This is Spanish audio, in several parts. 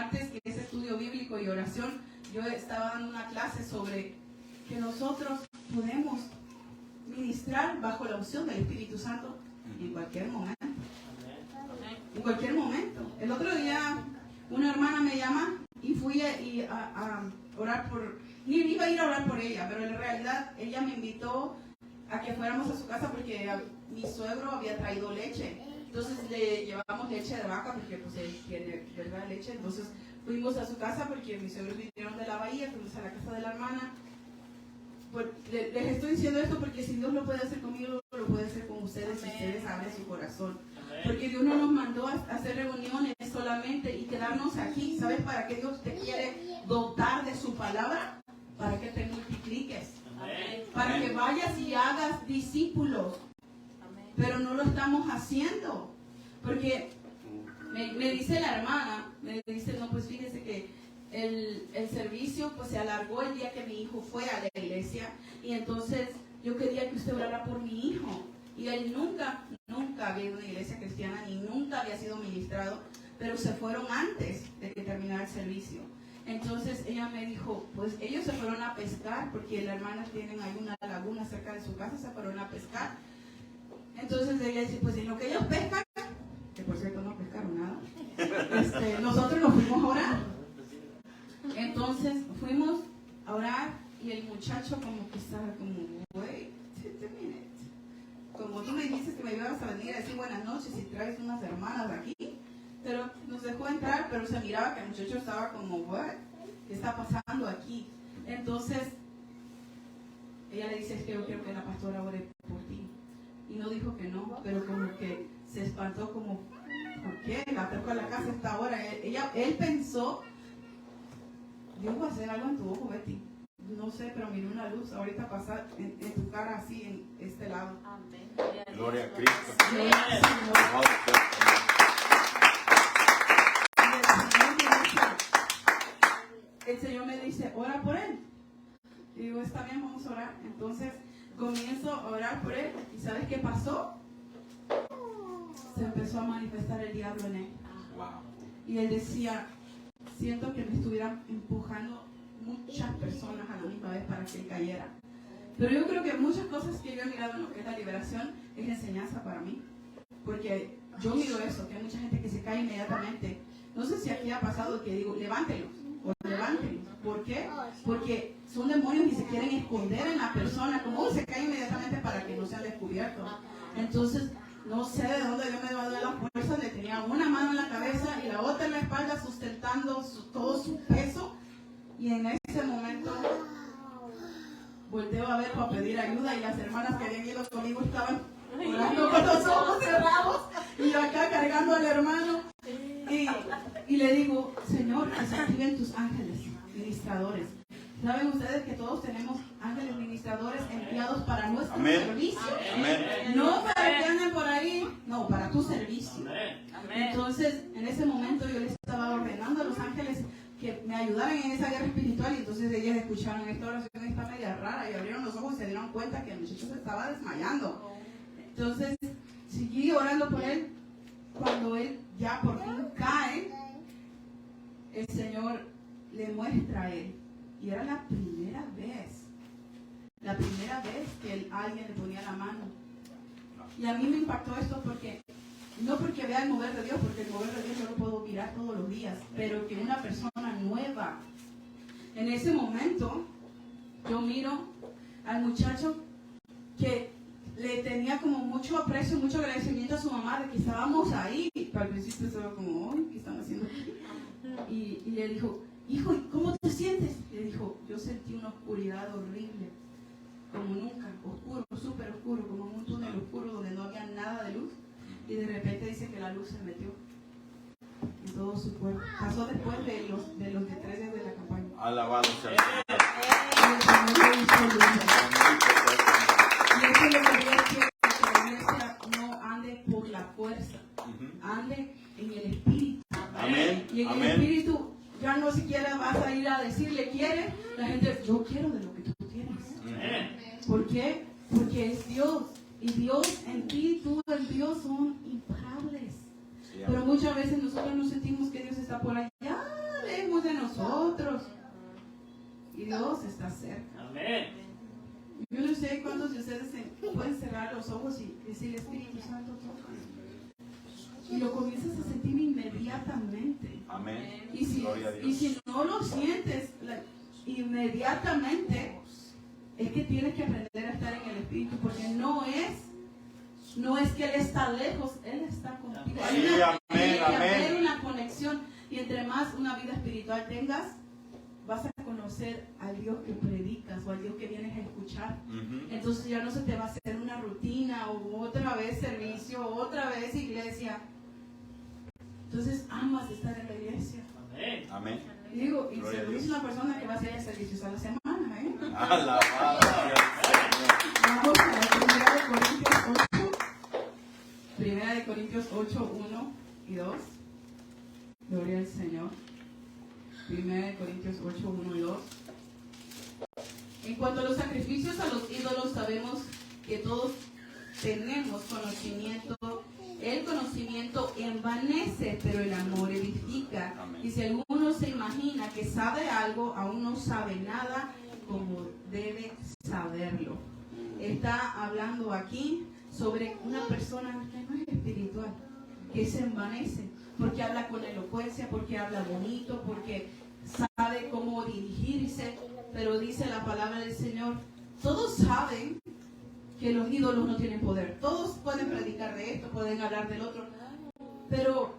martes, que es estudio bíblico y oración, yo estaba dando una clase sobre que nosotros podemos ministrar bajo la unción del Espíritu Santo en cualquier momento. En cualquier momento. El otro día una hermana me llama y fui a orar por... Ni iba a ir a orar por ella, pero en realidad ella me invitó a que fuéramos a su casa porque mi suegro había traído leche. Entonces le llevamos leche de vaca porque pues él tiene, ¿verdad?, leche. Entonces fuimos a su casa porque mis suegros vinieron de la bahía, fuimos a la casa de la hermana. Les estoy diciendo esto porque si Dios lo puede hacer conmigo, lo puede hacer con ustedes si ustedes abren su corazón. Porque Dios no nos mandó a hacer reuniones solamente y quedarnos aquí. ¿Sabes para qué Dios te quiere dotar de su palabra? Para que te multipliques. Para que vayas y hagas discípulos. Pero no lo estamos haciendo. Porque me dice la hermana, me dice, no, pues fíjese que el servicio pues se alargó el día que mi hijo fue a la iglesia y entonces yo quería que usted orara por mi hijo y él nunca había ido a una iglesia cristiana ni nunca había sido ministrado, pero se fueron antes de que terminara el servicio. Entonces ella me dijo, pues ellos se fueron a pescar porque las hermanas tienen ahí una laguna cerca de su casa, se fueron a pescar. Entonces ella dice, pues en lo que ellos pescan, que por cierto no pescaron nada, nosotros nos fuimos a orar. Entonces fuimos a orar y el muchacho como que estaba como, wait a minute. Como tú me dices que me ibas a venir a decir buenas noches y traes unas hermanas aquí, pero nos dejó entrar, pero se miraba que el muchacho estaba como, what? ¿Qué está pasando aquí? Entonces ella le dice, es que yo quiero que la pastora ore por ti. Y no dijo que no, pero como que se espantó como, ¿por qué? La trajo a la casa a esta hora. Él pensó, Dios va a hacer algo en tu ojo, Betty. No sé, pero miré una luz ahorita pasar en tu cara así, en este lado. Amén. Gloria a Cristo. El Señor me dice, ora por él. Y digo, está bien, vamos a orar. Entonces comienzo a orar por él. ¿Y sabes qué pasó? Se empezó a manifestar el diablo en él. Wow. Y él decía, siento que me estuvieran empujando muchas personas a la misma vez para que él cayera. Pero yo creo que muchas cosas que yo he mirado en lo que es la liberación es enseñanza para mí. Porque yo miro eso, que hay mucha gente que se cae inmediatamente. No sé si aquí ha pasado que digo, levántelos o levántelos. ¿Por qué? Porque son demonios y se quieren esconder en la persona. Como se cae inmediatamente para que no sean descubiertos. Entonces, no sé de dónde yo me daba la fuerza. Le tenía una mano en la cabeza y la otra en la espalda sustentando todo su peso. Y en ese momento volteo a ver para pedir ayuda y las hermanas que habían ido conmigo estaban orando con los ojos cerrados y yo acá cargando al hermano y le digo, Señor, que se activen tus ángeles ministradores. ¿Saben ustedes que todos tenemos ángeles ministradores enviados para nuestro servicio? Amén. No para que anden por ahí, no, para tu servicio. Entonces, en ese momento yo les estaba ordenando a los ángeles que me ayudaran en esa guerra espiritual y entonces ellas escucharon esta oración, esta media rara y abrieron los ojos y se dieron cuenta que el muchacho se estaba desmayando. Entonces, seguí orando por él. Cuando él ya por fin cae, el Señor le muestra a él. Y era la primera vez que alguien le ponía la mano. Y a mí me impactó esto porque, no porque vea el mover de Dios, porque el mover de Dios yo lo puedo mirar todos los días, pero que una persona nueva. En ese momento, yo miro al muchacho que le tenía como mucho aprecio, mucho agradecimiento a su mamá de que estábamos ahí. Al principio estaba como, ¿qué están haciendo aquí? Y le dijo, hijo, ¿cómo te sientes? Le dijo, yo sentí una oscuridad horrible, como nunca, oscuro, súper oscuro, como en un túnel oscuro donde no había nada de luz. Y de repente dice que la luz se metió en todo su cuerpo. Pasó después de los de 3 días de la campaña. Alabado sea el Y eso es lo que yo quiero, que la iglesia no ande por la fuerza, ande en el espíritu. Amén. Y en el espíritu ya no siquiera vas a ir a decirle, ¿quiere? La gente, yo quiero de lo que tú tienes. ¿Por qué? Porque es Dios. Y Dios en ti, tú en Dios son imparables. Pero muchas veces nosotros nos sentimos que Dios está por allá lejos de nosotros. Y Dios está cerca. Amén. Yo no sé cuántos de ustedes pueden cerrar los ojos y decir, Espíritu Santo, toca. Y lo comienzas a sentir inmediatamente. Amén. Y si no lo sientes inmediatamente, es que tienes que aprender a estar en el Espíritu, porque no es que Él está lejos, Él está contigo. Tiene que haber una conexión, y entre más una vida espiritual tengas, vas a conocer al Dios que predicas o al Dios que vienes a escuchar. Entonces ya no se te va a hacer una rutina o otra vez servicio, otra vez iglesia. Entonces amas estar en la iglesia. Amén. Amén. Y digo, y se lo dice una persona que va a hacer servicios a la semana, ¿eh? Alabado sea el Señor. Vamos a 1 de Corintios 8, 1 y 2. Gloria al Señor. 1 de Corintios 8, 1 y 2. En cuanto a los sacrificios a los ídolos, sabemos que todos tenemos conocimiento. El conocimiento envanece, pero el amor edifica. Amén. Y si alguno se imagina que sabe algo, aún no sabe nada como debe saberlo. Está hablando aquí sobre una persona que no es espiritual, que se envanece, porque habla con elocuencia, porque habla bonito, porque sabe cómo dirigirse, pero dice la palabra del Señor, todos saben que los ídolos no tienen poder. Todos pueden predicar de esto, pueden hablar del otro, pero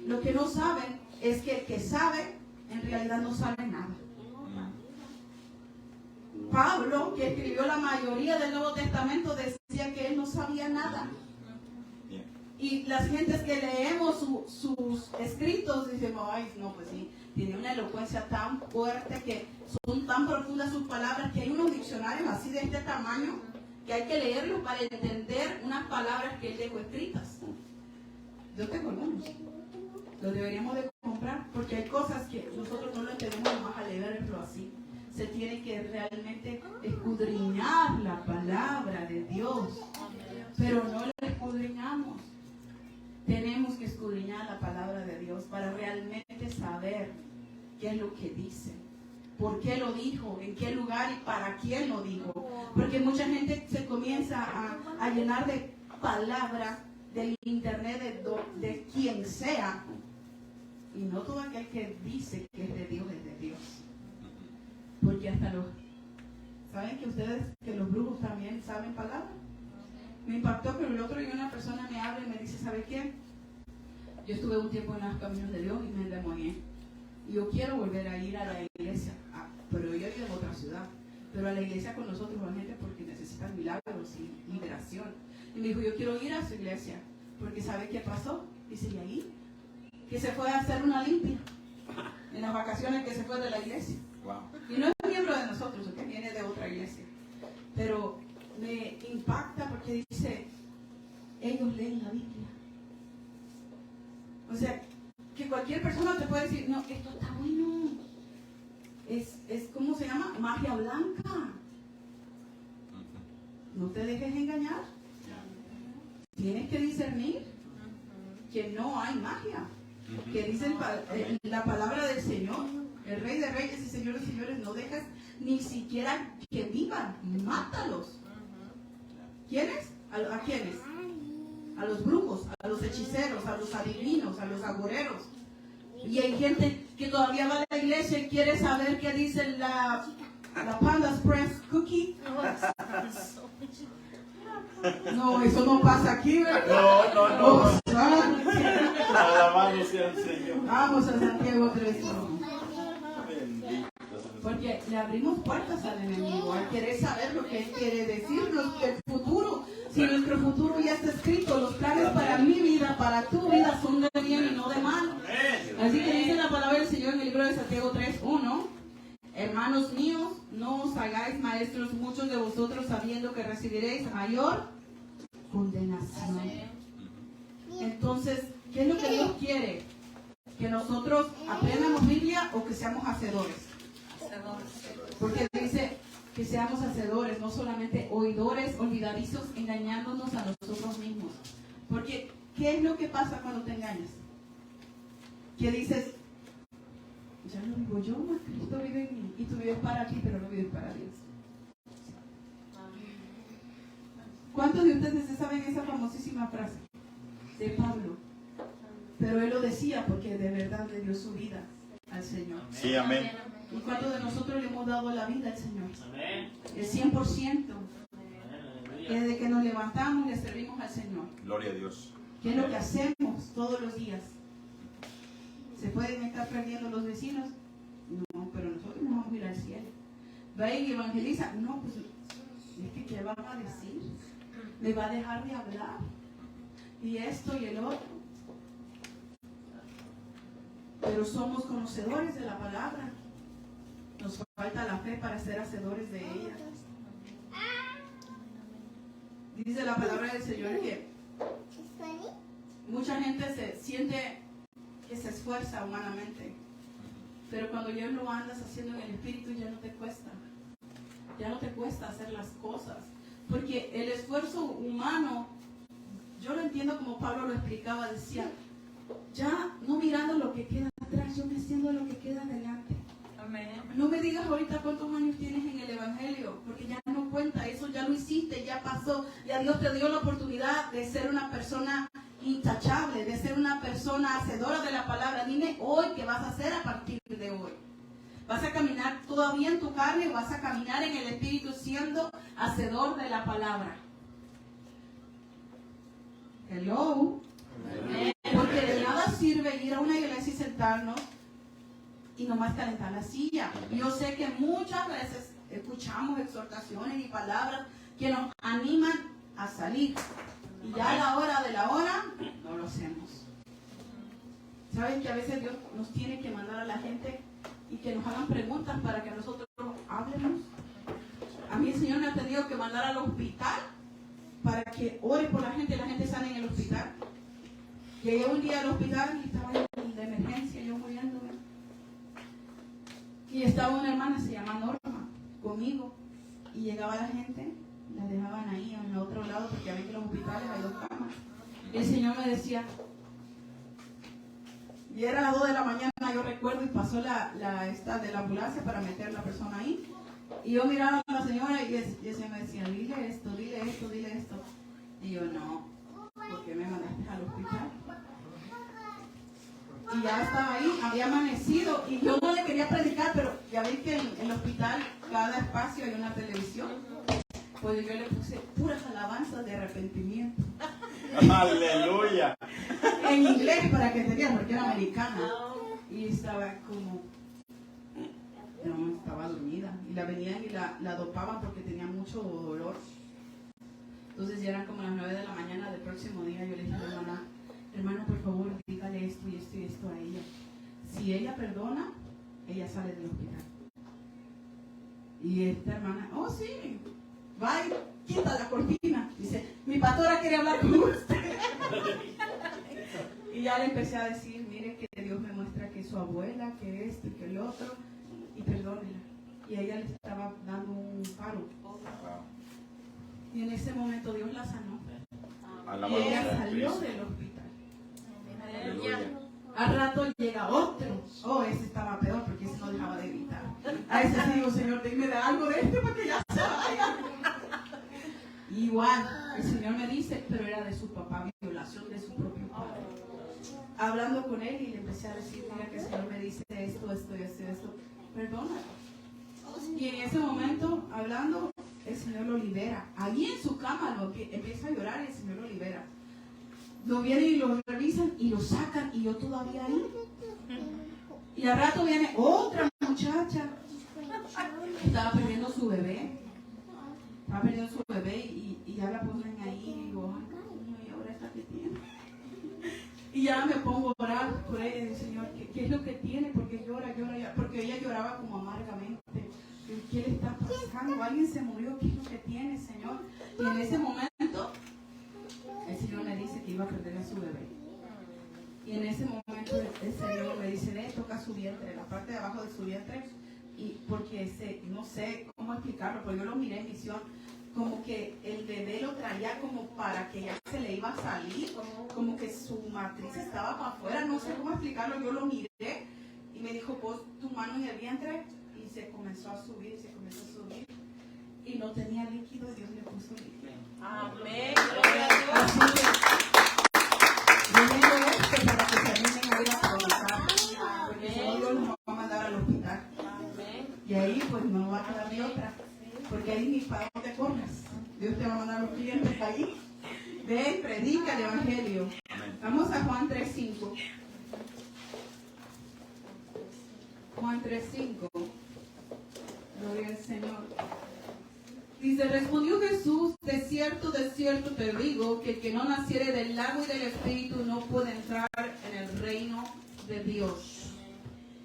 lo que no saben es que el que sabe, en realidad no sabe nada. Pablo, que escribió la mayoría del Nuevo Testamento, decía que él no sabía nada. Y las gentes que leemos sus escritos dicen, ay, no, pues sí, tiene una elocuencia tan fuerte, que son tan profundas sus palabras, que hay unos diccionarios así de este tamaño que hay que leerlos para entender unas palabras que él dejó escritas. Yo tengo algunos. Los deberíamos de comprar, porque hay cosas que nosotros no lo entendemos nomás a leerlo así. Se tiene que realmente escudriñar la palabra de Dios, pero no la escudriñamos. Tenemos que escudriñar la palabra de Dios para realmente saber qué es lo que dice, por qué lo dijo, en qué lugar y para quién lo dijo. Porque mucha gente se comienza a llenar de palabras del internet, de quien sea, y no todo aquel que dice que es de Dios es de Dios. Porque hasta ¿saben que ustedes, que los brujos también saben palabras? Me impactó que el otro día una persona me habla y me dice, ¿sabe qué? Yo estuve un tiempo en los caminos de Dios y me endemonié. Y yo quiero volver a ir a la iglesia, pero yo vivo en otra ciudad. Pero a la iglesia con nosotros va gente porque necesitan milagros y liberación. Y me dijo, yo quiero ir a su iglesia, porque ¿sabe qué pasó? Dice, ¿y ahí? Que se fue a hacer una limpia en las vacaciones, que se fue de la iglesia. Wow. Y no es miembro de nosotros, que viene de otra iglesia. Pero me impacta porque dice, ellos leen la Biblia. O sea, que cualquier persona te puede decir, no, esto está bueno. Es ¿cómo se llama? Magia blanca. No te dejes engañar. Tienes que discernir que no hay magia. Que dice la palabra del Señor, el Rey de Reyes y Señor de Señores, no dejas ni siquiera que vivan, mátalos. ¿Quiénes? ¿A quiénes? A los brujos, a los hechiceros, a los adivinos, a los agoreros. Y hay gente que todavía va a la iglesia y quiere saber qué dice la Panda Express Cookie. No, eso no pasa aquí, ¿verdad? No. Oh, Alabado sea el Señor. vamos a Santiago 3:1. Bendito. Porque le abrimos puertas al enemigo al querer saber lo que él quiere decirnos, el futuro. Si nuestro futuro ya está escrito, los planes para mi vida, para tu vida son de bien y no de mal. Así que dice la palabra del Señor en el libro de Santiago 3:1. Hermanos míos, no os hagáis maestros muchos de vosotros, sabiendo que recibiréis mayor condenación. Entonces, ¿qué es lo que Dios quiere? ¿Que nosotros aprendamos Biblia o que seamos hacedores? Porque dice que seamos hacedores, no solamente oidores, olvidadizos, engañándonos a nosotros mismos. Porque, ¿qué es lo que pasa cuando te engañas? Que dices, ya lo vivo yo, mas Cristo vive en mí. Y tú vives para ti, pero no vives para Dios. ¿Cuántos de ustedes se saben esa famosísima frase de Pablo? Pero él lo decía porque de verdad le dio su vida al Señor. Sí, amén. ¿Y cuántos de nosotros le hemos dado la vida al Señor? Amén. El 100%. Aleluya. Desde que nos levantamos le servimos al Señor. Gloria a Dios. ¿Qué es lo que hacemos todos los días? ¿Se pueden estar perdiendo los vecinos? No, pero nosotros nos vamos a ir al cielo. ¿Va y evangeliza? No, pues es que ¿qué van a decir? ¿Me va a dejar de hablar? Y esto y el otro. Pero somos conocedores de la palabra. Nos falta la fe para ser hacedores de ella. Dice la palabra del Señor que mucha gente se siente que se esfuerza humanamente, pero cuando ya lo andas haciendo en el Espíritu ya no te cuesta. Ya no te cuesta hacer las cosas, porque el esfuerzo humano, yo lo entiendo como Pablo lo explicaba, decía, ya no mirando lo que queda atrás, yo me siento lo que queda adelante. Amén. No me digas ahorita cuántos años tienes en el Evangelio, porque ya no cuenta, eso ya lo hiciste, ya pasó, ya Dios te dio la oportunidad de ser una persona intachable, de ser una persona hacedora de la palabra. Dime hoy qué vas a hacer a partir de hoy. ¿Vas a caminar todavía en tu carne o vas a caminar en el Espíritu siendo hacedor de la palabra? Hello. Porque de nada sirve ir a una iglesia y sentarnos y nomás calentar la silla. Yo sé que muchas veces escuchamos exhortaciones y palabras que nos animan a salir. Y ya a la hora de la hora, no lo hacemos. ¿Saben que a veces Dios nos tiene que mandar a la gente y que nos hagan preguntas para que nosotros hablemos? A mí el Señor me ha tenido que mandar al hospital para que ore por la gente sane en el hospital. Llegué un día al hospital y estaba en de emergencia, yo muriéndome. Y estaba una hermana, se llama Norma, conmigo. Y llegaba la gente, la dejaban ahí en el otro lado, porque a veces en los hospitales hay 2 camas. Y el Señor me decía, y era las 2 de la mañana, yo recuerdo, y pasó esta de la ambulancia para meter a la persona ahí. Y yo miraba a la señora y el Señor me decía, dile esto, dile esto, dile esto. Y yo, no, ¿por qué me mandaste al hospital? Y ya estaba ahí, había amanecido y yo no le quería predicar, pero ya ven que en el hospital cada espacio hay una televisión. Pues yo le puse puras alabanzas de arrepentimiento. Aleluya. En inglés para que entendieran, porque era americana. Y estaba como, no, estaba dormida. Y la venían y la dopaban porque tenía mucho dolor. Entonces ya eran como las 9 de la mañana del próximo día. Yo le dije a la hermana, hermana, por favor, dígale esto y esto y esto a ella. Si ella perdona, ella sale del hospital. Y esta hermana, oh sí, va y quita la cortina. Dice, mi pastora quiere hablar con usted. Y ya le empecé a decir, mire que Dios me muestra que su abuela, que esto y que el otro, y perdónela. Y a ella le estaba dando un paro. Y en ese momento Dios la sanó. Y ella salió del hospital. Aleluya. Al rato llega otro. Oh, ese estaba peor porque ese no dejaba de gritar. A ese sí digo, Señor, dime de algo de este para que ya se vaya. Igual, el Señor me dice, pero era de su papá, violación de su propio padre. Hablando con él y le empecé a decir, mira que el Señor me dice esto, esto y esto y esto. Perdónalo. Y en ese momento, hablando, el Señor lo libera. Allí en su cama empieza a llorar y el Señor lo libera. Lo vienen y lo revisan y lo sacan y yo todavía ahí. Y al rato viene otra muchacha. Estaba perdiendo su bebé. Estaba perdiendo su bebé y ya la ponen ahí y digo, ay, coño, ¿y ahora esta qué tiene? Y ya me pongo a orar por ella y digo, Señor, ¿qué es lo que tiene? Porque llora, porque ella lloraba como amargamente. ¿Qué le está pasando? ¿Alguien se murió? ¿Qué es lo que tiene, Señor? Y en ese momento el Señor me dice que iba a perder a su bebé. Y en ese momento el Señor me dice, toca su vientre, la parte de abajo de su vientre. Y porque no sé cómo explicarlo, pero yo lo miré en visión, como que el bebé lo traía como para que ya se le iba a salir, como que su matriz estaba para afuera, no sé cómo explicarlo, yo lo miré y me dijo, pon tu mano en el vientre, y se comenzó a subir, y no tenía líquido, y Dios le puso líquido. Amén. Así que, yo digo esto para que se animen a ir a trabajar, porque si no, Dios nos va a mandar al hospital. Y ahí pues no va a quedar de otra, porque ahí ni para dónde corras. Dios te va a mandar los clientes ahí. Ven, predica el evangelio. Vamos a Juan 3:5. Juan 3:5. Gloria al Señor. Dice, respondió Jesús, de cierto te digo, que el que no naciere del agua y del Espíritu no puede entrar en el reino de Dios.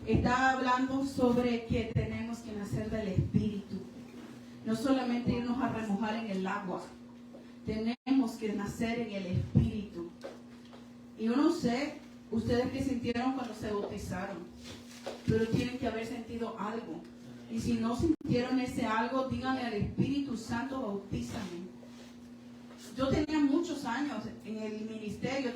Está hablando sobre que tenemos que nacer del Espíritu. No solamente irnos a remojar en el agua. Tenemos que nacer en el Espíritu. Y yo no sé, ustedes qué sintieron cuando se bautizaron, pero tienen que haber sentido algo. Y si no sintieron ese algo, díganle al Espíritu Santo, bautízame. Yo tenía muchos años en el ministerio,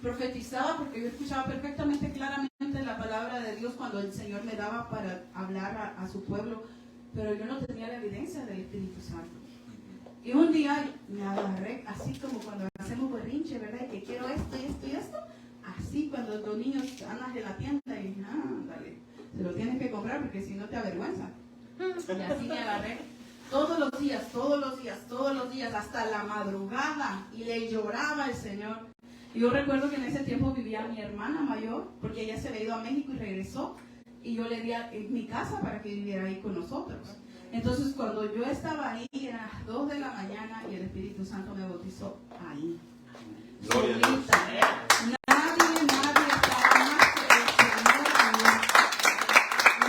profetizaba porque yo escuchaba perfectamente claramente la palabra de Dios cuando el Señor me daba para hablar a su pueblo, pero yo no tenía la evidencia del Espíritu Santo. Y un día me agarré, así como cuando hacemos berrinche, ¿verdad? Que quiero esto y esto y esto. Así cuando los niños andan en la tienda y dije, dale, se lo tienes que comprar porque si no te avergüenza. Y así me agarré todos los días, hasta la madrugada, y le lloraba al Señor. Y yo recuerdo que en ese tiempo vivía mi hermana mayor, porque ella se había ido a México y regresó, y yo le di mi casa para que viviera ahí con nosotros. Entonces cuando yo estaba ahí, eran las 2 de la mañana y el Espíritu Santo me bautizó ahí. Gloria a Dios. Solita. Nadie estaba más que el Señor.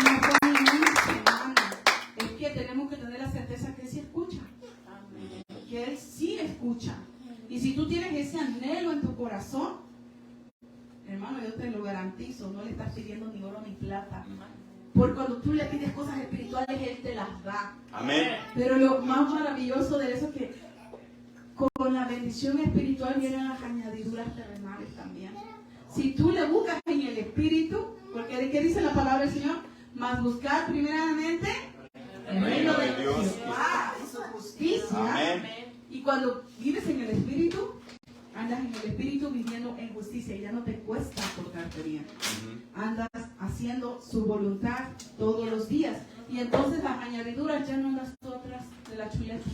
No fue ninguna semana. Es que tenemos que tener la certeza que Él sí escucha. Que Él sí escucha. Y si tú tienes ese anhelo en tu corazón, hermano, yo te lo garantizo, no le estás pidiendo ni oro ni plata. Porque cuando tú le pides cosas espirituales, Él te las da. Amén. Pero lo más maravilloso de eso es que con la bendición espiritual vienen las añadiduras terrenales también. Si tú le buscas en el Espíritu, porque ¿qué dice la palabra del Señor? Mas buscar primeramente el reino de Dios y su justicia. Amén. Y cuando vives en el Espíritu, andas en el Espíritu viviendo en justicia y ya no te cuesta portarte bien. Andas haciendo su voluntad todos los días. Y entonces las añadiduras ya no andas tú atrás de la chuleta.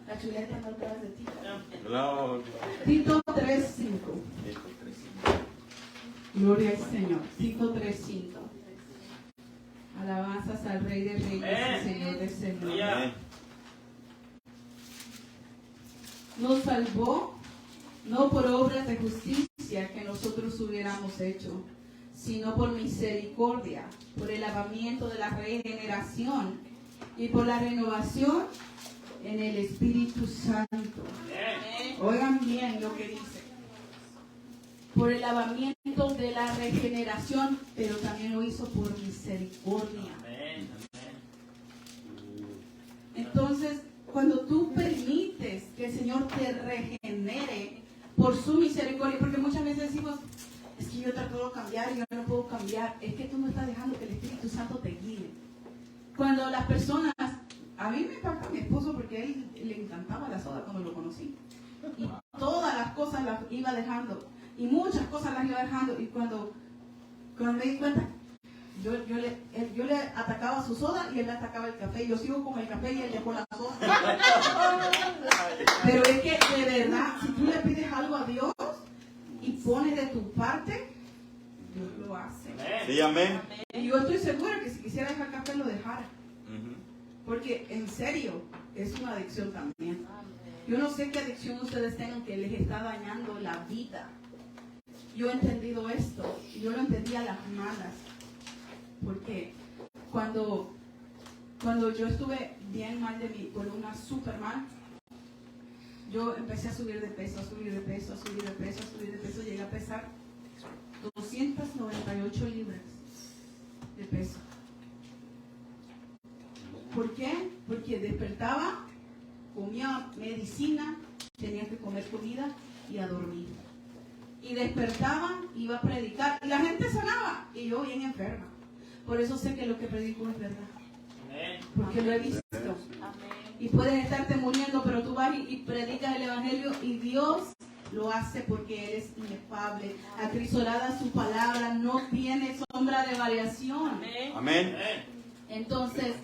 La chuleta anda atrás de ti. Tito 3:5. Gloria al Señor. Tito 3:5. Alabanzas al Rey de Reyes y Señor de Señores. Nos salvó no por obras de justicia que nosotros hubiéramos hecho, sino por misericordia, por el lavamiento de la regeneración y por la renovación en el Espíritu Santo. Oigan bien lo que dice. Por el lavamiento de la regeneración, pero también lo hizo por misericordia. Entonces, cuando tú permites que el Señor te regenere por su misericordia, porque muchas veces decimos, es que yo trato de cambiar y yo no puedo cambiar, es que tú no estás dejando que el Espíritu Santo te guíe. Cuando las personas, a mí me impacta a mi esposo porque a él le encantaba la soda cuando lo conocí, y todas las cosas las iba dejando, y muchas cosas las iba dejando, y cuando me di cuenta, yo le atacaba su soda y él le atacaba el café. Yo sigo con el café y él dejó la soda. Pero es que de verdad, si tú le pides algo a Dios y pones de tu parte, Dios lo hace. Sí, amén. Y yo estoy segura que si quisiera dejar café lo dejara. Porque en serio, es una adicción también. Yo no sé qué adicción ustedes tengan que les está dañando la vida. Yo he entendido esto. Yo lo entendí a las malas. Porque cuando yo estuve bien mal de mi columna, súper mal, yo empecé a subir de peso, llegué a pesar 298 libras de peso. ¿Por qué? Porque despertaba, comía medicina, tenía que comer comida y a dormir. Y y despertaban, iba a predicar y la gente sanaba y yo bien enferma. Por eso sé que lo que predico es verdad. Porque lo he visto. Y puedes estarte muriendo, pero tú vas y predicas el evangelio y Dios lo hace porque Él es inefable. Acrisolada su palabra, no tiene sombra de variación. Amén. Entonces,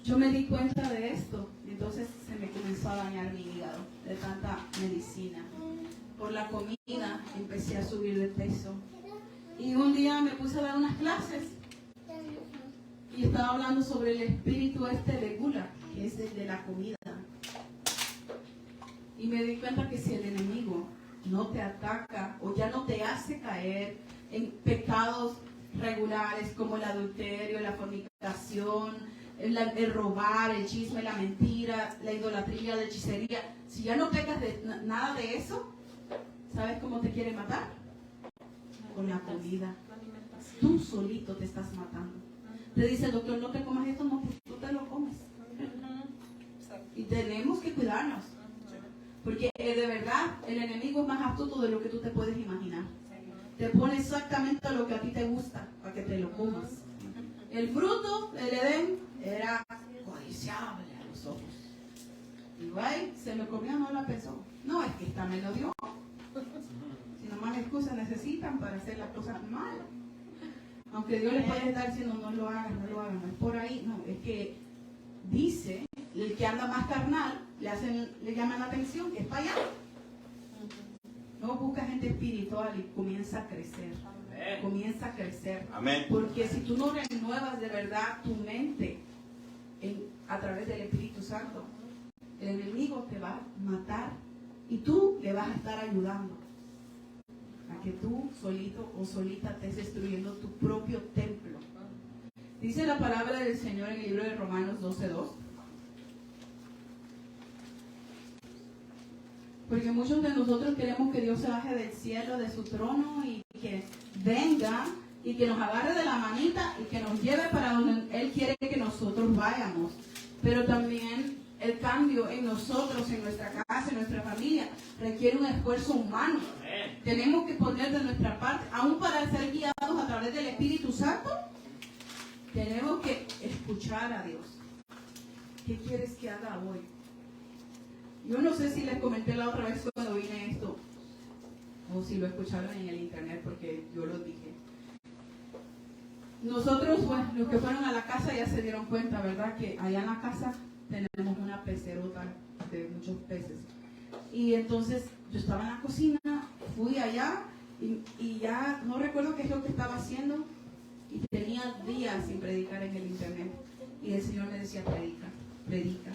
yo me di cuenta de esto. Entonces se me comenzó a dañar mi hígado de tanta medicina. Por la comida empecé a subir de peso. Y un día me puse a dar unas clases. Y estaba hablando sobre el espíritu de gula, que es el de la comida. Y me di cuenta que si el enemigo no te ataca o ya no te hace caer en pecados regulares como el adulterio, la fornicación, el robar, el chisme, la mentira, la idolatría, la hechicería, si ya no pecas de nada de eso, ¿sabes cómo te quiere matar? Con la comida. Tú solito te estás matando. Te dice el doctor, no te comas esto, no, pues tú te lo comes. Y tenemos que cuidarnos. Porque de verdad el enemigo es más astuto de lo que tú te puedes imaginar. Te pone exactamente lo que a ti te gusta para que te lo comas. El fruto del Edén era codiciable a los ojos. Y güey, se lo comió, no la pensó. No, es que esta me lo dio. Si no más excusas necesitan para hacer las cosas mal. Aunque Dios les puede estar diciendo no lo hagan, no es por ahí. No, es que dice, el que anda más carnal, le llaman la atención, que es para allá. No busca gente espiritual y comienza a crecer. Amén. Comienza a crecer. Amén. Porque si tú no renuevas de verdad tu mente a través del Espíritu Santo, el enemigo te va a matar y tú le vas a estar ayudando a que tú solito o solita estés destruyendo tu propio templo. Dice la palabra del Señor en el libro de Romanos 12:2. Porque muchos de nosotros queremos que Dios se baje del cielo, de su trono, y que venga y que nos agarre de la manita y que nos lleve para donde Él quiere que nosotros vayamos. Pero también el cambio en nosotros, en nuestra casa, en nuestra familia, requiere un esfuerzo humano. Tenemos que poner de nuestra parte, aún para ser guiados a través del Espíritu Santo, tenemos que escuchar a Dios. ¿Qué quieres que haga hoy? Yo no sé si les comenté la otra vez cuando vine esto, o si lo escucharon en el internet, porque yo lo dije. Nosotros, bueno, los que fueron a la casa ya se dieron cuenta, ¿verdad? Que allá en la casa tenemos una pecerota de muchos peces. Y entonces yo estaba en la cocina, fui allá y ya no recuerdo qué es lo que estaba haciendo. Y tenía días sin predicar en el internet. Y el Señor me decía, predica.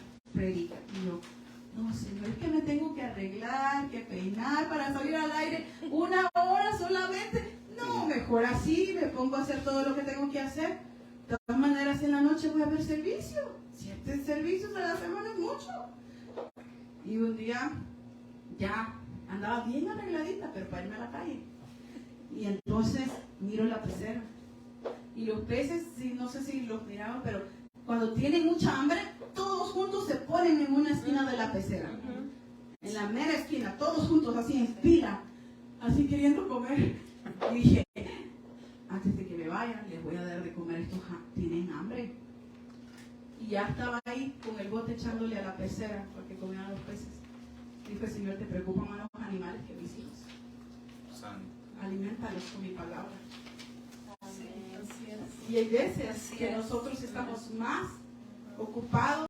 Y yo, no, Señor, es que me tengo que arreglar, que peinar para salir al aire 1 hora solamente. No, mejor así, me pongo a hacer todo lo que tengo que hacer. De todas maneras, en la noche voy a ver servicio. 7 servicios a la semana es mucho. Y un día ya andaba bien arregladita, pero para irme a la calle. Y entonces miro la pecera. Y los peces, no sé si los miraban, pero cuando tienen mucha hambre, todos juntos se ponen en una esquina de la pecera. En la mera esquina, todos juntos así en fila, así queriendo comer. Y dije, antes de que me vayan, les voy a dar de comer, estos tienen hambre. Y ya estaba ahí con el bote echándole a la pecera, porque comían los peces. Dijo el Señor, te preocupan más los animales que mis hijos. Alimentalos con mi palabra. Y hay veces que nosotros estamos más ocupados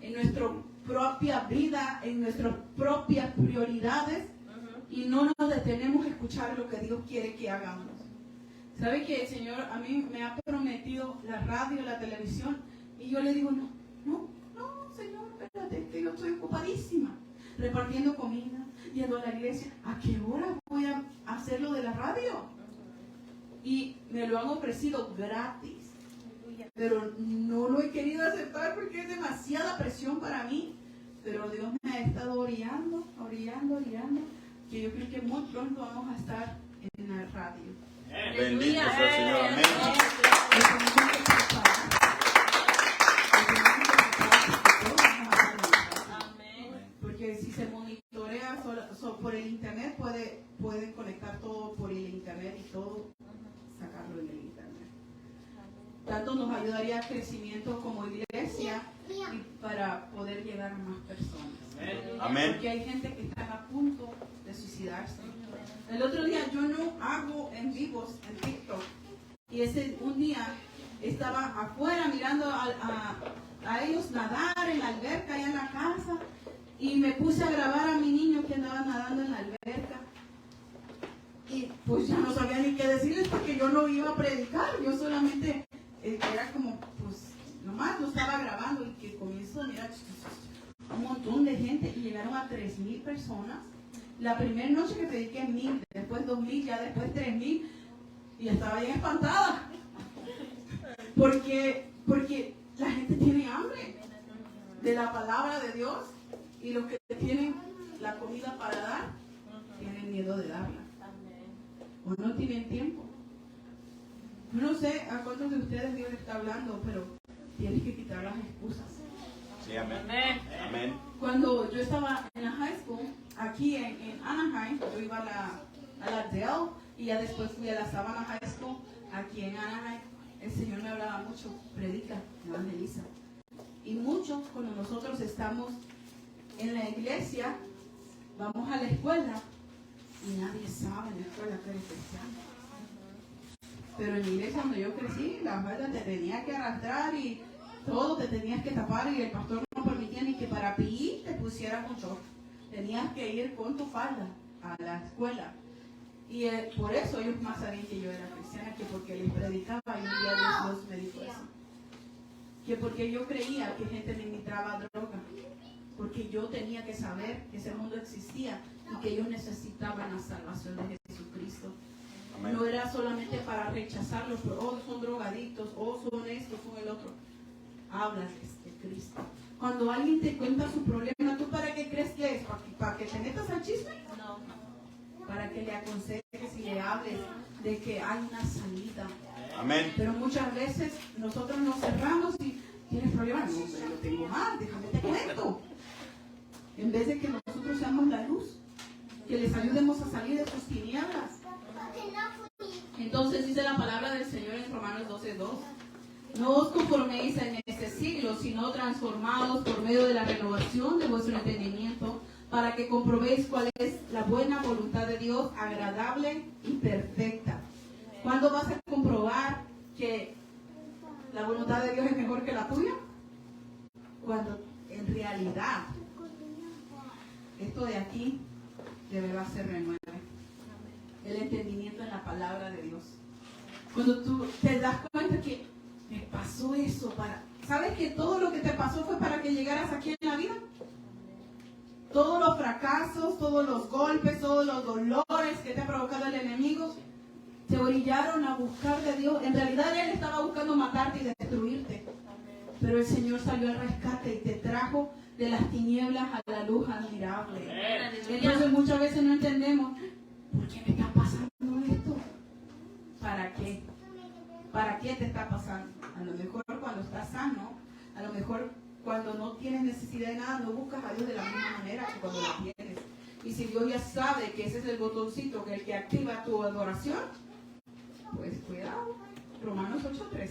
en nuestra propia vida, en nuestras propias prioridades, y no nos detenemos a escuchar lo que Dios quiere que hagamos. ¿Sabe que el Señor a mí me ha prometido la radio, la televisión? Y yo le digo, no, Señor, espérate, que yo estoy ocupadísima, repartiendo comida, yendo a la iglesia. ¿A qué hora voy a hacer lo de la radio? Y me lo han ofrecido gratis, pero no lo he querido aceptar porque es demasiada presión para mí. Pero Dios me ha estado orillando, que yo creo que muy pronto vamos a estar en la radio. Bendito sea el Señor, amén. Porque si se monitorea por el internet, pueden conectar tanto nos ayudaría al crecimiento como iglesia y para poder llegar a más personas. Amén. Porque hay gente que está a punto de suicidarse. El otro día yo no hago en vivos en TikTok y un día estaba afuera mirando a ellos nadar en la alberca allá en la casa y me puse a grabar a mi niño que andaba nadando en la alberca. Y pues ya no sabía ni qué decirles porque yo no iba a predicar, yo solamente era como, pues nomás lo estaba grabando y que comienzo a mirar un montón de gente y llegaron a 3,000 personas. La primera noche que prediqué 1,000, después 2,000, ya después 3,000 y estaba bien espantada porque la gente tiene hambre de la palabra de Dios y los que tienen la comida para dar tienen miedo de darla. O no tienen tiempo. No sé a cuántos de ustedes Dios le está hablando, pero tienes que quitar las excusas. Sí, amén. Amén. Cuando yo estaba en la high school, aquí en Anaheim, yo iba a la Dell y ya después fui a la Savannah High School, aquí en Anaheim. El Señor me hablaba mucho, predica, evangeliza. Y muchos, cuando nosotros estamos en la iglesia, vamos a la escuela y nadie sabe en la escuela que eres cristiano. Pero en la iglesia donde yo crecí, la falda te tenía que arrastrar y todo te tenías que tapar y el pastor no permitía ni que para PI te pusieras un short. Tenías que ir con tu falda a la escuela. Y por eso ellos más sabían que yo era cristiana, que porque les predicaba y un día Dios me dijo eso. Que porque yo creía que gente me imitaba droga. Porque yo tenía que saber que ese mundo existía y que ellos necesitaban la salvación de Jesucristo. Amén. No era solamente para rechazarlos, pero son drogadictos, son esto, son el otro. Háblales de Cristo. Cuando alguien te cuenta su problema, ¿tú para qué crees que es? ¿Para que te metas al chisme? No. Para que le aconsejes y le hables de que hay una salida. Amén. Pero muchas veces nosotros nos cerramos y ¿tienes problemas? No, pero yo tengo más, déjame te cuento. En vez de que nosotros seamos la luz, que les ayudemos a salir de sus tinieblas. Entonces dice la palabra del Señor en Romanos 12:2. No os conforméis en este siglo, sino transformados por medio de la renovación de vuestro entendimiento, para que comprobéis cuál es la buena voluntad de Dios, agradable y perfecta. ¿Cuándo vas a comprobar que la voluntad de Dios es mejor que la tuya? Cuando en realidad esto de aquí de verdad se renueve. El entendimiento en la palabra de Dios. Cuando tú te das cuenta que me pasó eso ¿sabes que todo lo que te pasó fue para que llegaras aquí en la vida? Todos los fracasos, todos los golpes, todos los dolores que te ha provocado el enemigo te orillaron a buscar de Dios. En realidad Él estaba buscando matarte y destruirte. Pero el Señor salió al rescate y te trajo de las tinieblas a la luz admirable. Entonces muchas veces no entendemos, ¿por qué me está pasando esto? ¿Para qué? ¿Para qué te está pasando? A lo mejor cuando estás sano, a lo mejor cuando no tienes necesidad de nada, no buscas a Dios de la misma manera que cuando lo tienes. Y si Dios ya sabe que ese es el botoncito que el que activa tu adoración, pues cuidado. Romanos 8:3.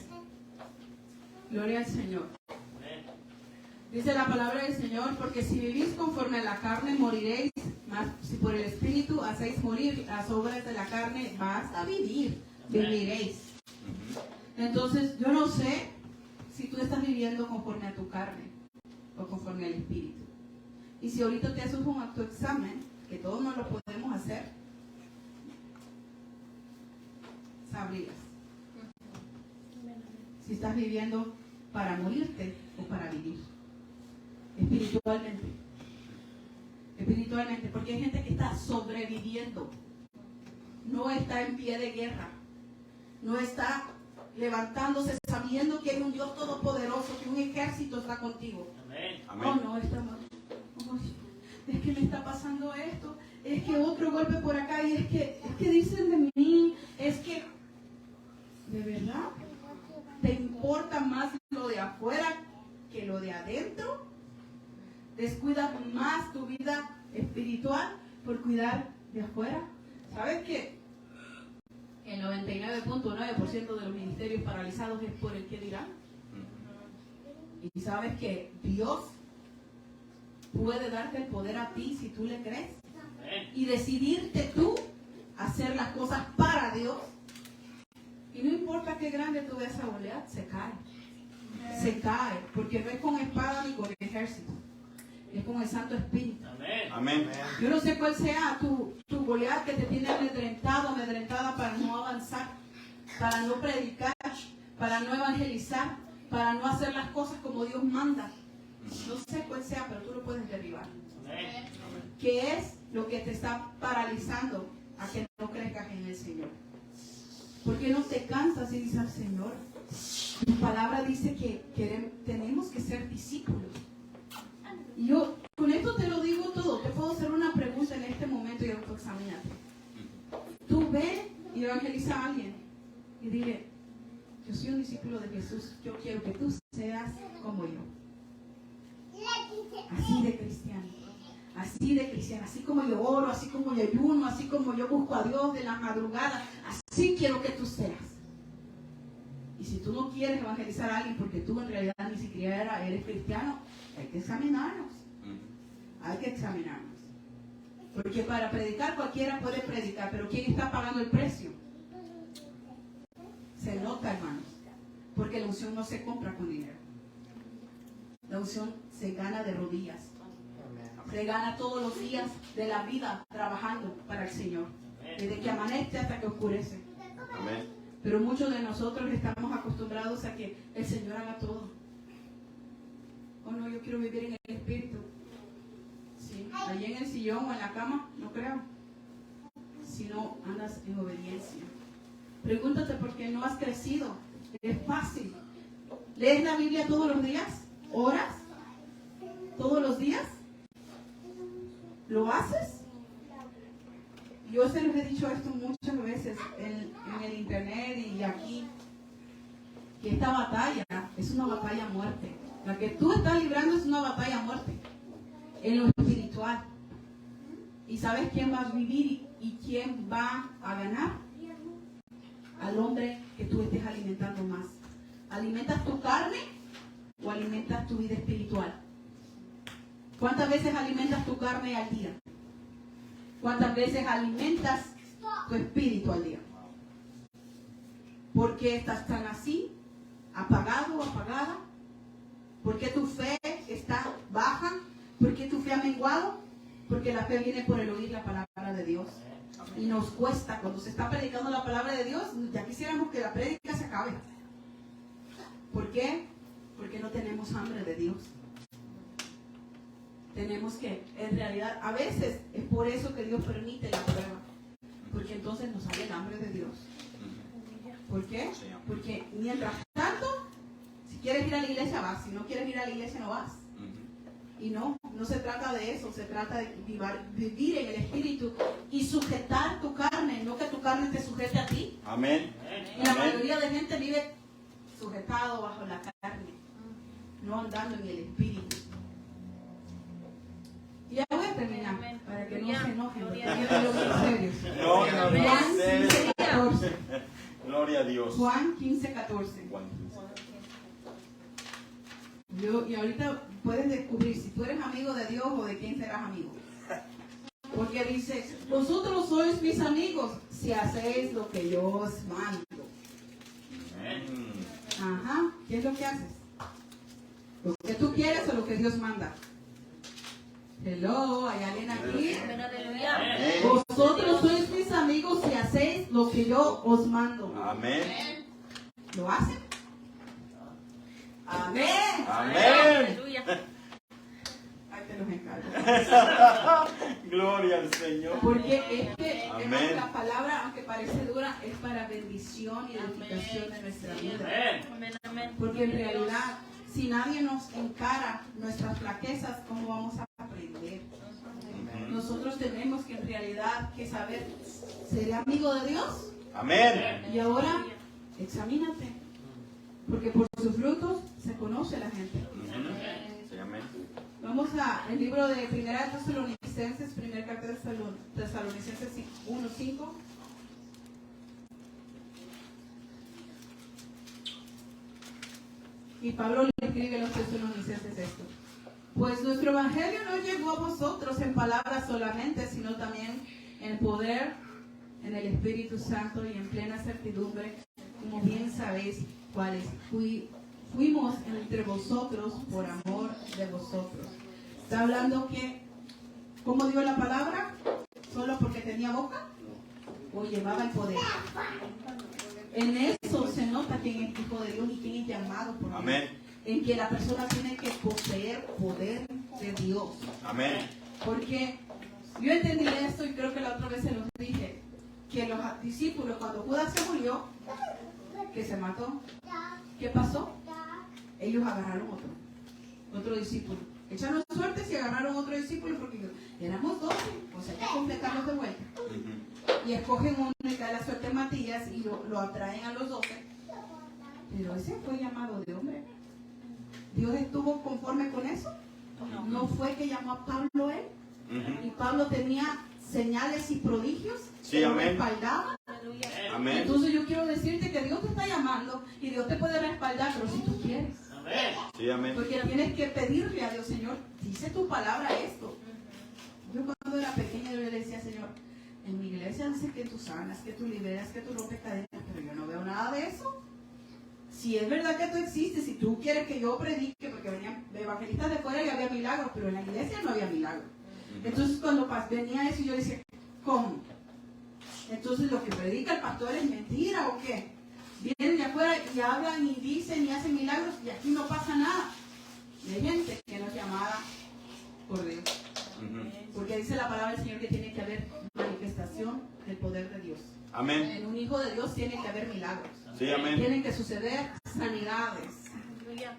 Gloria al Señor. Dice la palabra del Señor, porque si vivís conforme a la carne, moriréis, mas si por el Espíritu hacéis morir las obras de la carne, vas a vivir, viviréis. Entonces, yo no sé si tú estás viviendo conforme a tu carne o conforme al Espíritu. Y si ahorita te haces un autoexamen, que todos no lo podemos hacer, sabrías si estás viviendo para morirte o para vivir. Espiritualmente, porque hay gente que está sobreviviendo, no está en pie de guerra, no está levantándose sabiendo que hay un Dios todopoderoso, que un ejército está contigo. Amén. Oh, no, es que me está pasando esto, es que otro golpe por acá, y es que dicen de mí, es que de verdad te importa más lo de afuera que lo de adentro. Descuidas más tu vida espiritual por cuidar de afuera. ¿Sabes qué? En el 99.9% de los ministerios paralizados es por el que dirán. Y sabes que Dios puede darte el poder a ti si tú le crees. Y decidirte tú hacer las cosas para Dios. Y no importa qué grande tú veas a Goliat, se cae. Se cae. Porque no es con espada ni con ejército. Es con el Santo Espíritu. Amén. Yo no sé cuál sea tu Goliat que te tiene amedrentado, amedrentada para no avanzar, para no predicar, para no evangelizar, para no hacer las cosas como Dios manda. No sé cuál sea, pero tú lo puedes derribar. ¿Qué es lo que te está paralizando a que no crezcas en el Señor? ¿Por qué no te cansas y dices al Señor? Tu palabra dice que tenemos que ser discípulos. Y yo con esto te lo digo todo. Te puedo hacer una pregunta en este momento y autoexamínate. Tú ve y evangeliza a alguien y dile: yo soy un discípulo de Jesús, yo quiero que tú seas como yo. Así de cristiano, así como yo oro, así como yo ayuno, así como yo busco a Dios de la madrugada, así quiero que tú seas. Y si tú no quieres evangelizar a alguien porque tú en realidad ni siquiera eres cristiano, hay que examinarnos. Hay que examinarnos. Porque para predicar cualquiera puede predicar, pero ¿quién está pagando el precio? Se nota, hermanos. Porque la unción no se compra con dinero. La unción se gana de rodillas. Se gana todos los días de la vida trabajando para el Señor. Desde que amanece hasta que oscurece. Amén. Pero muchos de nosotros estamos acostumbrados a que el Señor haga todo. Oh no, yo quiero vivir en el Espíritu. Sí, allí en el sillón o en la cama, no creo. Si no andas en obediencia. Pregúntate por qué no has crecido. Es fácil. ¿Lees la Biblia todos los días? ¿Oras? ¿Todos los días? ¿Lo haces? Yo se los he dicho esto muchas veces en el internet y aquí, que esta batalla es una batalla a muerte. La que tú estás librando es una batalla a muerte en lo espiritual. ¿Y sabes quién va a vivir y quién va a ganar? Al hombre que tú estés alimentando más. ¿Alimentas tu carne o alimentas tu vida espiritual? ¿Cuántas veces alimentas tu carne al día? ¿Cuántas veces alimentas tu espíritu al día? ¿Por qué estás tan así? ¿Apagado o apagada? ¿Por qué tu fe está baja? ¿Por qué tu fe ha menguado? Porque la fe viene por el oír la palabra de Dios. Y nos cuesta, cuando se está predicando la palabra de Dios, ya quisiéramos que la prédica se acabe. ¿Por qué? Porque no tenemos hambre de Dios. Tenemos que, en realidad, a veces es por eso que Dios permite la prueba. Porque entonces nos sale el hambre de Dios. ¿Por qué? Porque mientras tanto, si quieres ir a la iglesia vas, si no quieres ir a la iglesia no vas. Y no se trata de eso, se trata de vivir en el Espíritu y sujetar tu carne, no que tu carne te sujete a ti. Amén. Y la mayoría de gente vive sujetado bajo la carne, no andando en el Espíritu. Y ya voy a terminar, para que no se enojen, porque yo quiero ser serios. Gloria a Dios. Juan 15:14. Y ahorita puedes descubrir si tú eres amigo de Dios o de quién serás amigo. Porque dice: vosotros sois mis amigos si hacéis lo que yo os mando. Ajá, ¿qué es lo que haces? ¿Lo que tú quieres o lo que Dios manda? Hello, ¿hay alguien aquí? Vosotros sois mis amigos si hacéis lo que yo os mando. Amén. ¿Lo hacen? Amén. Amén. Ahí te los encargo. Gloria al Señor. Porque es que Amén. la palabra, aunque parece dura, es para bendición y edificación de nuestra vida. Porque en realidad, si nadie nos encara nuestras flaquezas, ¿cómo vamos a aprender? Nosotros tenemos que en realidad que saber, ¿seré amigo de Dios? Amén. Y ahora, examínate. Porque por sus frutos se conoce la gente. Sí, amén. Vamos al libro de Primera de Tesalonicenses, primer carta de Tesalonicenses 1:5. Y Pablo le escribe a los tesalonicenses esto. Pues nuestro evangelio no llegó a vosotros en palabras solamente, sino también en poder, en el Espíritu Santo y en plena certidumbre, como bien sabéis cuáles fuimos entre vosotros por amor de vosotros. Está hablando que, ¿cómo dio la palabra? ¿Solo porque tenía boca? ¿O llevaba el poder? En eso se nota quién es hijo de Dios y quién es llamado por Dios. Amén. En que la persona tiene que poseer poder de Dios. Amén. Porque yo entendí esto y creo que la otra vez se los dije, que los discípulos, cuando Judas se murió, que se mató, ¿qué pasó? Ellos agarraron otro discípulo. Echaron suertes y agarraron otro discípulo porque éramos 12, o sea, hay que completarlos de vuelta. Y escogen uno y da la suerte a Matías y lo atraen a los 12. Pero ese fue llamado de hombre. ¿Dios estuvo conforme con eso? ¿No fue que llamó a Pablo él? Y Pablo tenía señales y prodigios que lo respaldaban. Amén. Entonces yo quiero decirte que Dios te está llamando y Dios te puede respaldar, pero si tú quieres. Sí, amén. Porque tienes que pedirle a Dios, Señor, dice tu palabra esto. Yo cuando era pequeña yo le decía, Señor, en mi iglesia dice que tú sanas, que tú liberas, que tú rompes cadenas, pero yo no veo nada de eso. Si es verdad que tú existes, si tú quieres que yo predique, porque venían evangelistas de fuera y había milagros, pero en la iglesia no había milagros. Entonces cuando venía eso yo decía, ¿cómo? Entonces lo que predica el pastor es mentira o qué? Vienen de afuera y hablan y dicen y hacen milagros y aquí no pasa nada. Y hay gente que no es llamada por Dios. Porque dice la palabra del Señor que tiene que haber manifestación del poder de Dios. Amén. En un hijo de Dios tiene que haber milagros. Sí, amén. Tienen que suceder sanidades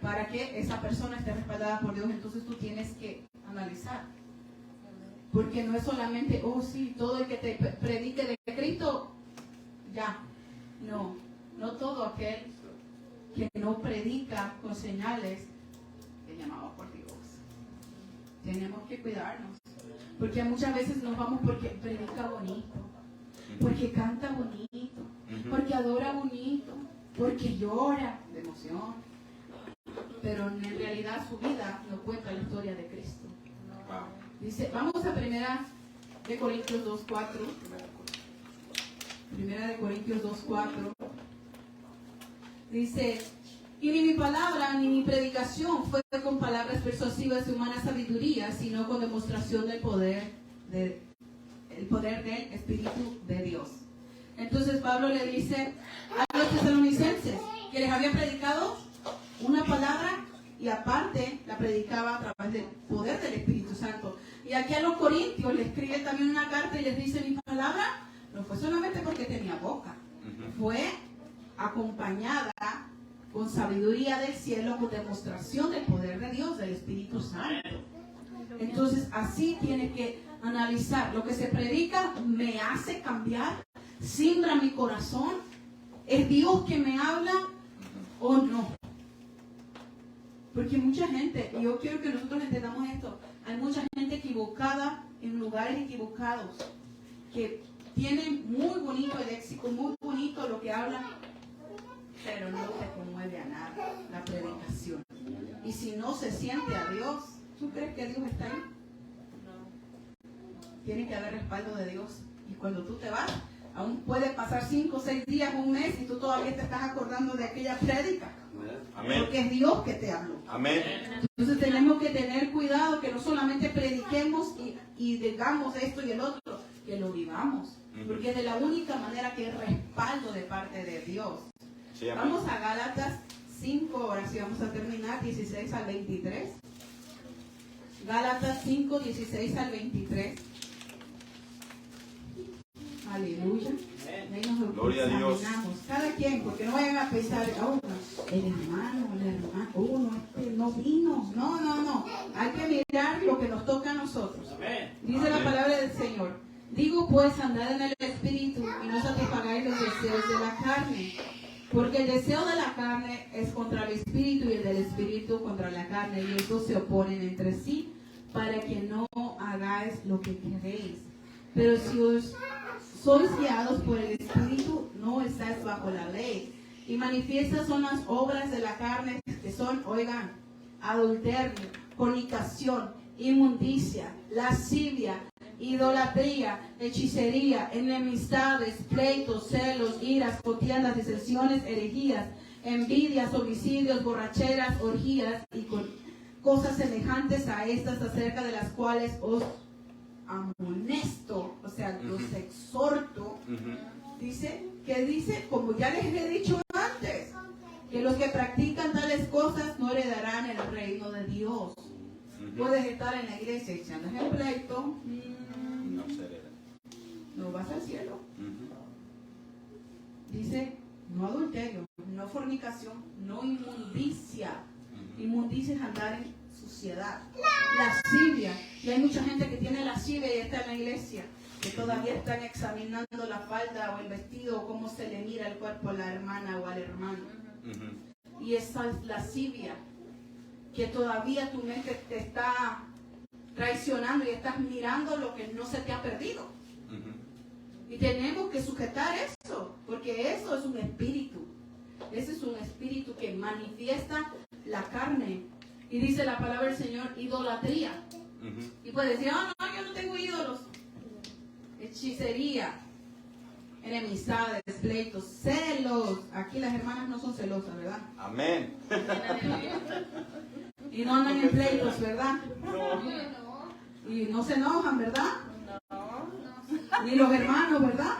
para que esa persona esté respaldada por Dios. Entonces tú tienes que analizar. Porque no es solamente, oh sí, todo el que te predique de Cristo, ya. No, no todo aquel que no predica con señales es llamado por Dios. Tenemos que cuidarnos. Porque muchas veces nos vamos porque predica bonito, porque canta bonito, porque adora bonito, porque llora de emoción. Pero en realidad su vida no cuenta la historia de Cristo. Dice, vamos a Primera de Corintios 2:4. Primera de Corintios 2:4. Dice, y ni mi palabra ni mi predicación fue con palabras persuasivas de humana sabiduría, sino con demostración del poder del Espíritu de Dios. Entonces Pablo le dice a los tesalonicenses que les había predicado una palabra y aparte la predicaba a través del poder del Espíritu Santo. Y aquí a los corintios le escribe también una carta y les dice, mi palabra no fue solamente porque tenía boca, fue acompañada con sabiduría del cielo, con demostración del poder de Dios, del Espíritu Santo. Entonces así tiene que analizar, lo que se predica me hace cambiar, simbra mi corazón, ¿es Dios que me habla o no? Porque mucha gente, y yo quiero que nosotros entendamos esto, hay mucha gente equivocada en lugares equivocados, que tienen muy bonito el léxico, muy bonito lo que hablan, pero no te conmueve a nada la predicación. Y si no se siente a Dios, ¿tú crees que Dios está ahí? No. Tiene que haber respaldo de Dios. Y cuando tú te vas, aún puede pasar 5 o 6 días, un mes, y tú todavía te estás acordando de aquella prédica. Amén. Porque es Dios que te habló. Amén. Entonces tenemos que tener cuidado que no solamente prediquemos y digamos esto y el otro, que lo vivamos. Porque es de la única manera que hay respaldo de parte de Dios. Sí, vamos a Gálatas 5, ahora sí vamos a terminar, 16 al 23. Gálatas 5, 16 al 23. Aleluya. Gloria a Dios. Cada quien, porque no vayan a pensar, oh, el hermano, oh, no vino. No. Hay que mirar lo que nos toca a nosotros. Dice la palabra del Señor. Digo pues, andad en el Espíritu y no satisfagáis los deseos de la carne. Porque el deseo de la carne es contra el Espíritu y el del Espíritu contra la carne. Y estos se oponen entre sí para que no hagáis lo que queréis. Pero si os sois guiados por el Espíritu, no estáis bajo la ley. Y manifiestas son las obras de la carne, que son, oigan, adulterio, fornicación, inmundicia, lascivia, idolatría, hechicería, enemistades, pleitos, celos, iras, contiendas, disensiones, herejías, envidias, homicidios, borracheras, orgías y con cosas semejantes a estas, acerca de las cuales os amonesto, o sea, los exhorto. Dice, como ya les he dicho antes, que los que practican tales cosas no heredarán el reino de Dios. Puedes estar en la iglesia y si andas en pleito, no se hereda. No vas al cielo. Dice, no adulterio, no fornicación, no inmundicia. Inmundicia es andar en suciedad. Lascivia. Y hay mucha gente que tiene lascivia y está en la iglesia, que todavía están examinando la falda o el vestido o cómo se le mira el cuerpo a la hermana o al hermano. Y esa lascivia, que todavía tu mente te está traicionando y estás mirando lo que no se te ha perdido. Y tenemos que sujetar eso, porque eso es un espíritu. Ese es un espíritu que manifiesta la carne. Y dice la palabra del Señor, idolatría. Y puede decir, no, yo no tengo ídolos. Hechicería, enemistades, pleitos, celos. Aquí las hermanas no son celosas, ¿verdad? Amén. Y no andan en pleitos, ¿verdad? Y no se enojan, ¿verdad? Ni los hermanos, ¿verdad?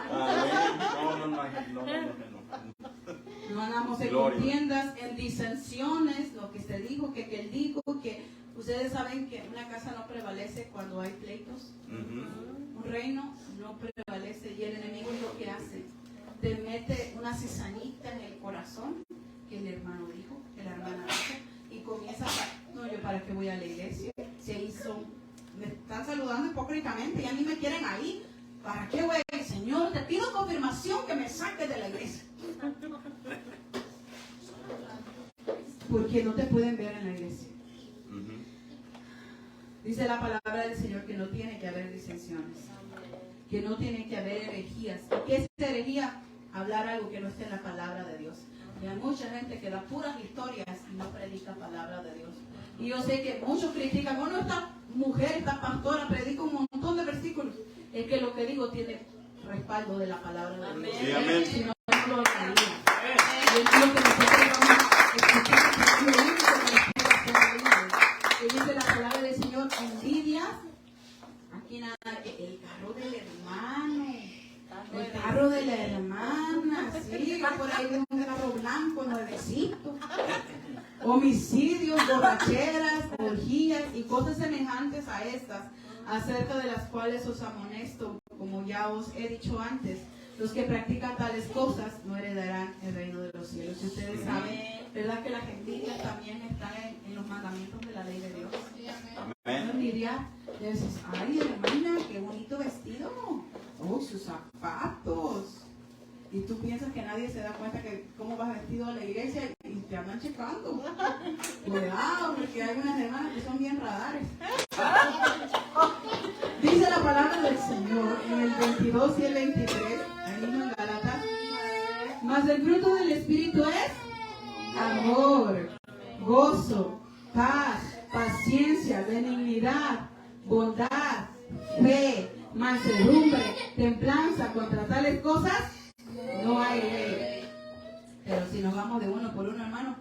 No andamos en contiendas, en disensiones, lo que se dijo, que él dijo, que ustedes saben que una casa no prevalece cuando hay pleitos. Un reino no prevalece y el enemigo es lo que hace. Te mete una cizañita en el corazón, que el hermano dijo, que la hermana dijo, y comienzas a, no, yo para qué voy a la iglesia, si ahí me están saludando hipócritamente, ya ni me quieren ahí. ¿Para qué voy a ir? Señor, te pido confirmación que me saques de la iglesia. Porque no te pueden ver en la iglesia. Dice la palabra del Señor que no tiene que haber disensiones, que no tiene que haber herejías. ¿Qué es herejía? Hablar algo que no esté en la palabra de Dios. Y hay mucha gente que da puras historias y no predica palabra de Dios. Y yo sé que muchos critican, bueno, esta mujer, esta pastora predica un montón de versículos. Es que lo que digo tiene respaldo de la palabra de Dios. Sí, amén. Si no, no lo haría. Y es lo que nosotros vamos a escuchar. Lo único que dice la palabra del Señor, envidias. Aquí nada, el carro del hermano, el carro de la hermana, sí, yo por ahí veo un carro blanco, nuevecito. Homicidios, borracheras, orgías y cosas semejantes a estas, acerca de las cuales os amonesto, como ya os he dicho antes. Los que practican tales cosas no heredarán el reino de los cielos. Y ustedes saben, ¿verdad que las envidias también están en los mandamientos de la ley de Dios? Amén. Envidia, le dices, ay hermana, qué bonito vestido, oh, sus zapatos. Y tú piensas que nadie se da cuenta que cómo vas vestido a la iglesia y te andan checando. Cuidado, porque hay unas hermanas que son bien radares. Dice la palabra del Señor en el 22 y el 23, ahí mismo en Gálatas, mas el fruto del Espíritu es amor, gozo, paz, paciencia, benignidad, bondad, fe, mansedumbre, templanza. Contra tales cosas no hay ley. Pero si nos vamos de uno por uno, hermano,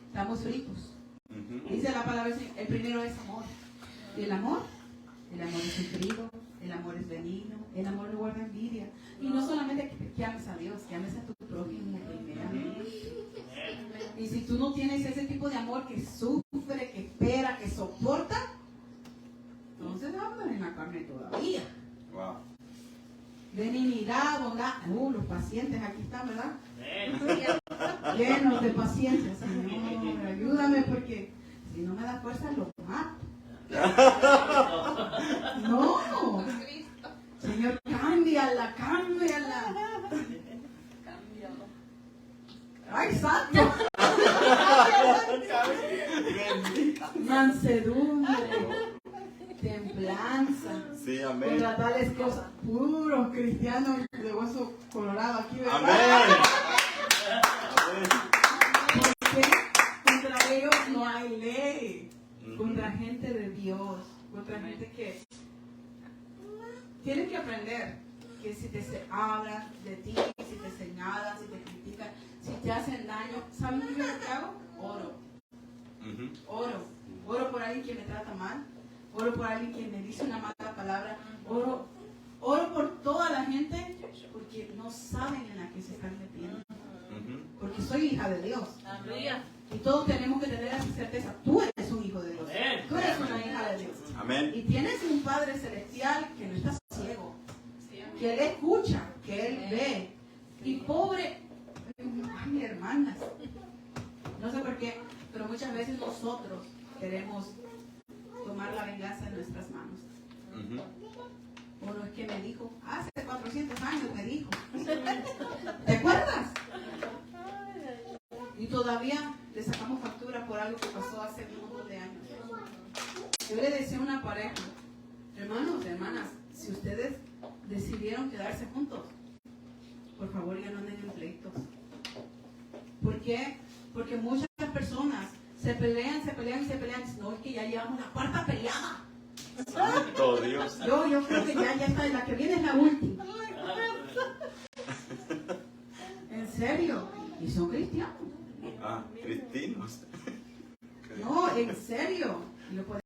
estamos fritos. Dice la palabra, el primero es amor. ¿Y el amor? El amor es sufrido, el amor es benigno, el amor no guarda envidia. Y no solamente que ames a Dios, que ames a tu prójimo primeramente. Y si tú no tienes ese tipo de amor que sufre, que espera, que soporta, entonces vamos en la carne todavía. Wow. Benignidad, bondad. Los pacientes aquí están, ¿verdad? Llenos de paciencia. Señor, ayúdame porque si no me da fuerza lo mato. No. Señor, cámbiala. ¡Ay, santo! Mansedumbre, templanza. Sí, amén. Contra tales cosas, puros cristianos de hueso colorado aquí, ¿verdad? Amén. ¿Por qué? Contra hay ley contra gente de Dios, contra gente que tienen que aprender que si te hablan de ti, si te señalan, si te critican, si te hacen daño, ¿saben qué yo lo que hago? Oro por alguien que me trata mal, oro por alguien que me dice una mala palabra, oro por toda la gente porque no saben en la que se están metiendo. Porque soy hija de Dios. Y todos tenemos que tener esa certeza. Tú eres un hijo de Dios. Tú eres una hija de Dios. Amén. Y tienes un Padre Celestial que no está ciego. Que Él escucha, que Él ve. Y pobre, ay, hermanas, no sé por qué, pero muchas veces nosotros queremos tomar la venganza en nuestras manos. Uno es que me dijo, hace 400 años me dijo. ¿Te acuerdas? Y todavía le sacamos factura por algo que pasó hace un montón de años. Yo le decía a una pareja, hermanos, hermanas, si ustedes decidieron quedarse juntos, por favor ya no anden en pleitos. ¿Por qué? Porque muchas personas se pelean. No, es que ya llevamos la cuarta peleada. Santo Dios. Yo creo que ya está, la que viene es la última. ¿En serio? ¿Y son cristianos? Cristinos. No, en serio. Y lo